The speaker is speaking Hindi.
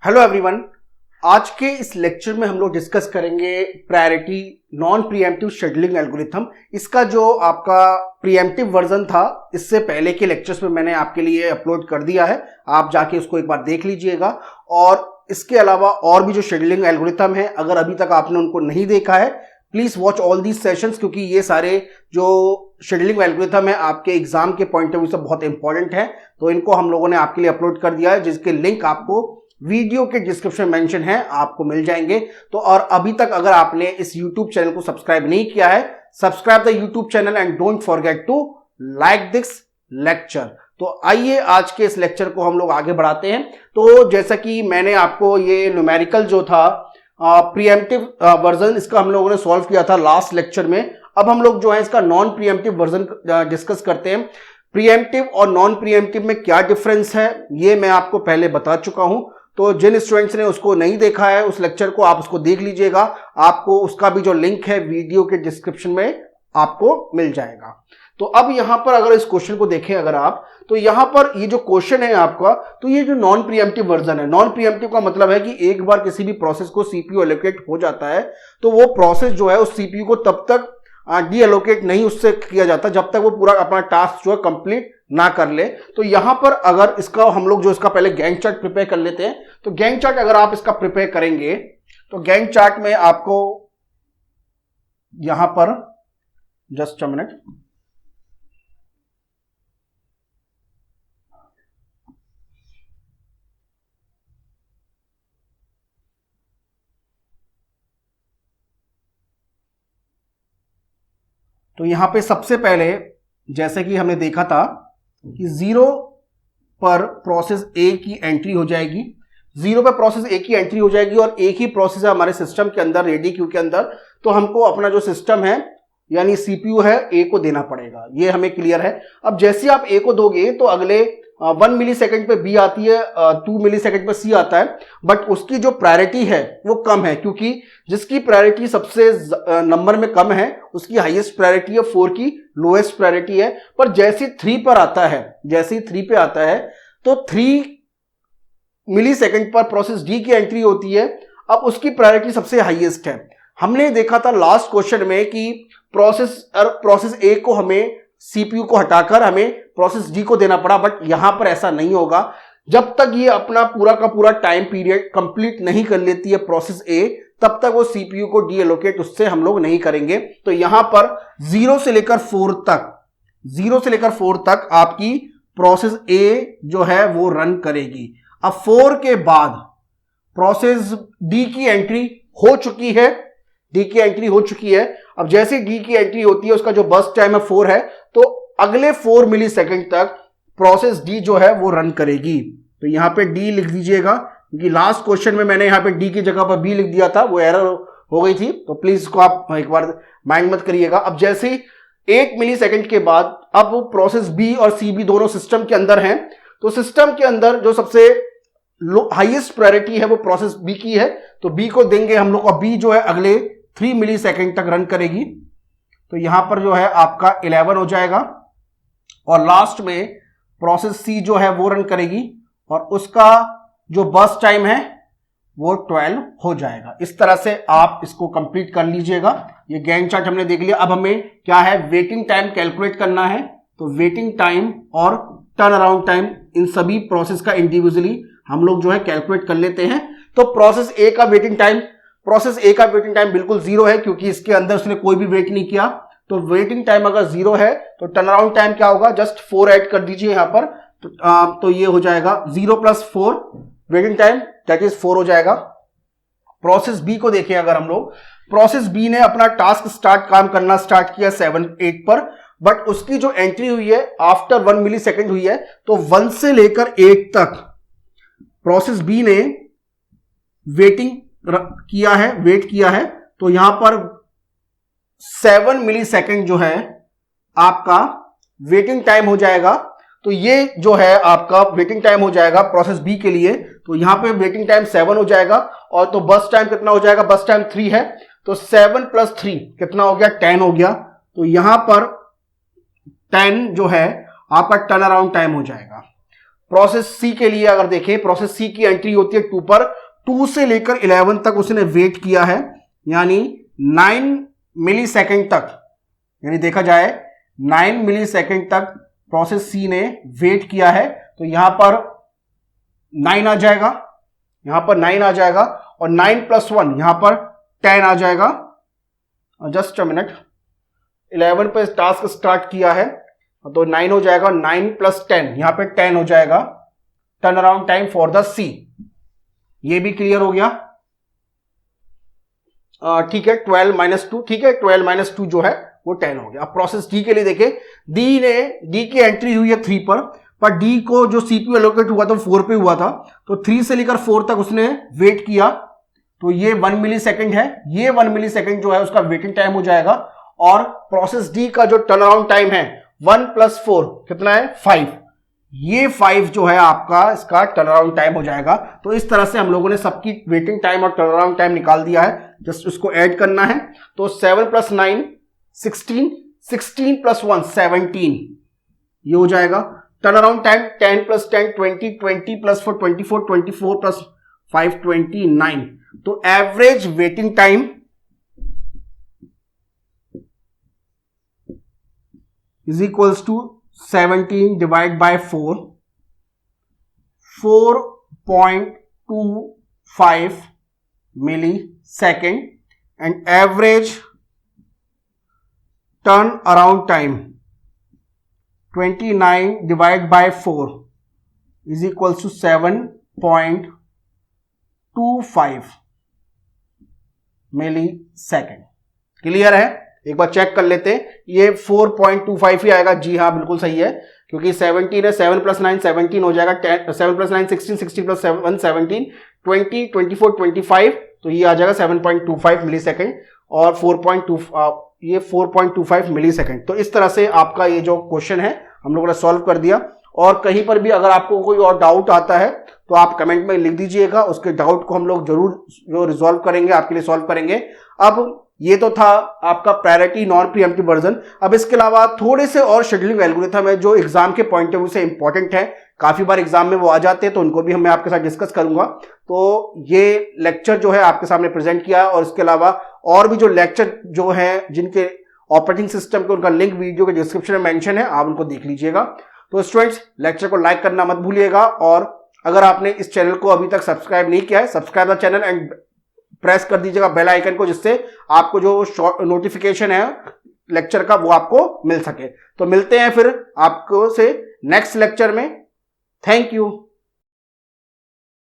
Hello everyone. आज के इस लेक्चर में हम लोग डिस्कस करेंगे priority non pre-emptive scheduling algorithm. इसका जो आपका प्रीएम्प्टिव वर्जन था इससे पहले के लेक्चर्स में मैंने आपके लिए अपलोड कर दिया है, आप जाके उसको एक बार देख लीजिएगा। और इसके अलावा और भी जो शेड्यूलिंग एल्गोरिथम है, अगर अभी तक आपने उनको नहीं देखा है, please watch all these sessions, क्योंकि ये सारे जो शेड्यूलिंग एल्गोरिथम है आपके एग्जाम के पॉइंट ऑफ व्यू से बहुत इंपॉर्टेंट है। तो इनको हम लोगों ने आपके लिए अपलोड कर दिया है, जिसके लिंक आपको वीडियो के डिस्क्रिप्शन मेंशन है, आपको मिल जाएंगे। तो और अभी तक अगर आपने इस YouTube चैनल को सब्सक्राइब नहीं किया है, subscribe the YouTube channel and don't forget to like this lecture. तो आइए आज के इस लेक्चर को हम लोग आगे बढ़ाते हैं। तो जैसा कि मैंने आपको ये न्यूमेरिकल जो था प्रीएम्प्टिव वर्जन, इसका हम लोगों ने सॉल्व किया था लास्ट लेक्चर में। अब हम लोग जो है इसका नॉन प्रीएम्प्टिव वर्जन डिस्कस करते हैं। प्रीएम्प्टिव और नॉन प्रीएम्प्टिव में क्या डिफरेंस है ये मैं आपको पहले बता चुका हूं। तो जिन स्टूडेंट्स ने उसको नहीं देखा है उस लेक्चर को, आप उसको देख लीजिएगा, आपको उसका भी जो लिंक है वीडियो के डिस्क्रिप्शन में आपको मिल जाएगा। तो अब यहां पर अगर इस क्वेश्चन को देखें अगर आप, तो यहां पर ये जो क्वेश्चन है आपका, तो ये जो नॉन प्रीएम्प्टिव वर्जन है, नॉन प्रीएम्प्टिव का मतलब है कि एक बार किसी भी प्रोसेस को सीपीयू एलोकेट हो जाता है तो वो प्रोसेस जो है उस सीपीयू को तब तक डी एलोकेट नहीं उससे किया जाता जब तक वो पूरा अपना टास्क जो है कंप्लीट ना कर ले। तो यहां पर अगर इसका हम लोग जो इसका पहले गैंट चार्ट प्रिपेयर कर लेते हैं। तो गैंट चार्ट अगर आप इसका प्रिपेयर करेंगे तो गैंट चार्ट में आपको यहां पर जस्ट अ मिनट, तो यहां पे सबसे पहले जैसे कि हमने देखा था कि 0 पर प्रोसेस ए की एंट्री हो जाएगी, 0 पर प्रोसेस ए की एंट्री हो जाएगी और एक ही प्रोसेस है हमारे सिस्टम के अंदर, रेडी क्यू के अंदर। तो हमको अपना जो सिस्टम है यानी सीपीयू है ए को देना पड़ेगा, ये हमें क्लियर है। अब जैसे आप ए को दोगे तो अगले 1 मिली सेकेंड पे बी आती है, 2 मिली सेकेंड पे सी आता है, बट उसकी जो प्रायोरिटी है वो कम है, क्योंकि जिसकी प्रायोरिटी सबसे नंबर में कम है उसकी हाईएस्ट प्रायोरिटी है, 4 की लोएस्ट प्रायोरिटी है। पर जैसे 3 पर आता है, जैसे 3 पे आता है तो 3 मिली सेकेंड पर प्रोसेस डी की एंट्री होती है। अब उसकी प्रायोरिटी सबसे हाईएस्ट है। हमने देखा था लास्ट क्वेश्चन में कि प्रोसेस ए को हमें सीपीयू को हटाकर हमें प्रोसेस डी को देना पड़ा, बट यहां पर ऐसा नहीं होगा। जब तक ये अपना पूरा का पूरा टाइम पीरियड कंप्लीट नहीं कर लेती है प्रोसेस ए, तब तक वो सीपीयू को डी एलोकेट उससे हम लोग नहीं करेंगे। तो यहां पर 0 से लेकर 4 तक आपकी प्रोसेस ए जो है वो रन करेगी। अब 4 के बाद प्रोसेस डी की एंट्री हो चुकी है, अब जैसे डी की एंट्री होती है उसका जो बर्स्ट टाइम है 4 है, तो अगले 4 मिली सेकेंड तक प्रोसेस डी जो है वो रन करेगी। तो यहां पे डी लिख दीजिएगा, क्योंकि लास्ट क्वेश्चन में मैंने यहां पे डी की जगह पर बी लिख दिया था, वो एरर हो गई थी। तो प्लीज इसको आप एक बार माइंड मत करिएगा। अब जैसे 8 मिली सेकेंड के बाद अब वो प्रोसेस बी और सी बी दोनों सिस्टम के अंदर हैं, तो सिस्टम के अंदर जो सबसे हाईएस्ट प्रायोरिटी है वो प्रोसेस बी की है, तो बी को देंगे हम लोग। और बी जो है अगले 3 मिली सेकेंड तक रन करेगी। तो यहां पर जो है आपका 11 हो जाएगा और लास्ट में प्रोसेस सी जो है वो रन करेगी और उसका जो बर्स्ट टाइम है वो 12 हो जाएगा। इस तरह से आप इसको कंप्लीट कर लीजिएगा। ये गैंट चार्ट हमने देख लिया। अब हमें क्या है, वेटिंग टाइम कैलकुलेट करना है। तो वेटिंग टाइम और टर्न अराउंड टाइम, इन सभी प्रोसेस का इंडिविजुअली हम लोग जो है कैलकुलेट कर लेते हैं। तो प्रोसेस ए का वेटिंग टाइम बिल्कुल 0 है, क्योंकि इसके अंदर उसने कोई भी वेट नहीं किया। तो वेटिंग टाइम अगर 0 है तो टर्न अराउंड टाइम क्या होगा, जस्ट 4 ऐड कर दीजिए यहां पर। तो ये हो जाएगा 0 + 4 वेटिंग टाइम, दैट इज 4 हो जाएगा। प्रोसेस बी को देखें अगर हम लोग, प्रोसेस बी ने अपना टास्क काम करना स्टार्ट किया 7-8 पर, बट उसकी जो एंट्री हुई है आफ्टर 1 मिली सेकेंड हुई है। तो 1 से लेकर 8 तक प्रोसेस बी ने वेट किया है। तो यहां पर 7 मिली सेकेंड जो है आपका वेटिंग टाइम हो जाएगा। तो ये जो है आपका वेटिंग टाइम हो जाएगा प्रोसेस बी के लिए। तो यहां पे वेटिंग टाइम 7 हो जाएगा और तो बस टाइम कितना हो जाएगा, बस टाइम 3 है, तो 7 + 3 कितना हो गया, 10 हो गया। तो यहां पर 10 जो है आपका टर्न अराउंड टाइम हो जाएगा। प्रोसेस सी के लिए अगर देखें, प्रोसेस सी की एंट्री होती है 2 पर, 2 से लेकर 11 तक उसने वेट किया है, यानी 9 मिली सेकेंड तक, यानी देखा जाए 9 मिली सेकेंड तक प्रोसेस सी ने वेट किया है। तो यहां पर 9 आ जाएगा, यहां पर 9 आ जाएगा, और 9 + 1 यहां पर 10 आ जाएगा। जस्ट अ मिनट, 11 पे टास्क स्टार्ट किया है तो 9 हो जाएगा, 9 + 10 यहां पे 10 हो जाएगा। Turn around time for the C, ये भी क्लियर हो गया। ठीक है, 12 - 2, ठीक है, 12 - 2 जो है वो 10 हो गया। अब प्रोसेस डी के लिए देखें, डी की एंट्री हुई है 3 पर डी को जो सीपीयू एलोकेट हुआ था 4 पे हुआ था, तो 3 से लेकर 4 तक उसने वेट किया, तो ये 1 मिली सेकेंड है, ये 1 मिली सेकेंड जो है उसका वेटिंग टाइम हो जाएगा। और प्रोसेस डी का जो टर्न अराउंड टाइम है 1 + 4 कितना है, 5, ये 5 जो है आपका इसका टर्न अराउंड टाइम हो जाएगा। तो इस तरह से हम लोगों ने सबकी वेटिंग टाइम और टर्न अराउंड टाइम निकाल दिया है, जस्ट उसको ऐड करना है। तो 7 + 9 16, 16 + 1 17, ये हो जाएगा। Turn around time 10 + 10 20, 20 + 4 24, 24 + 5 29। तो average waiting time is equals to 17 divide by 4, 4.25 millisecond, and average turn around time 29 divide by 4 is equals to 7.25 millisecond. Clear है? एक बार चेक कर लेते हैं, ये 4.25 ही आएगा। जी हाँ, बिल्कुल सही है, क्योंकि 17 है, 7 + 9 17 हो जाएगा, 7 + 9 16, 16 + 7 17, 20 24 25, तो ये आ जाएगा 7.25 मिली सेकेंड, और 4.25 मिली सेकेंड। तो इस तरह से आपका ये जो क्वेश्चन है हम लोगों ने सॉल्व कर दिया। और कहीं पर भी अगर आपको कोई और डाउट आता है तो आप कमेंट में लिख दीजिएगा, उसके डाउट को हम लोग जरूर जो रिजॉल्व करेंगे, आपके लिए सॉल्व करेंगे। अब ये तो था आपका प्रायोरिटी नॉन प्रीएम्प्टिव वर्जन। अब इसके अलावा थोड़े से और शेड्यूलिंग एल्गोरिथम है जो एग्जाम के पॉइंट ऑफ व्यू से इंपॉर्टेंट है, काफी बार एग्जाम में वो आ जाते हैं, तो उनको भी मैं आपके साथ डिस्कस करूंगा। तो ये लेक्चर जो है आपके सामने प्रेजेंट किया है, और इसके अलावा और भी जो लेक्चर जो है जिनके ऑपरेटिंग सिस्टम के, उनका लिंक वीडियो के डिस्क्रिप्शन में मेंशन है, आप उनको देख लीजिएगा। तो स्टूडेंट्स, लेक्चर को लाइक करना मत भूलिएगा, और अगर आपने इस चैनल को अभी तक सब्सक्राइब नहीं किया है, subscribe the channel and press कर दीजिएगा बेल आइकन को, जिससे आपको जो नोटिफिकेशन है लेक्चर का वो आपको मिल सके। तो मिलते हैं फिर आपको से नेक्स्ट लेक्चर में। Thank you.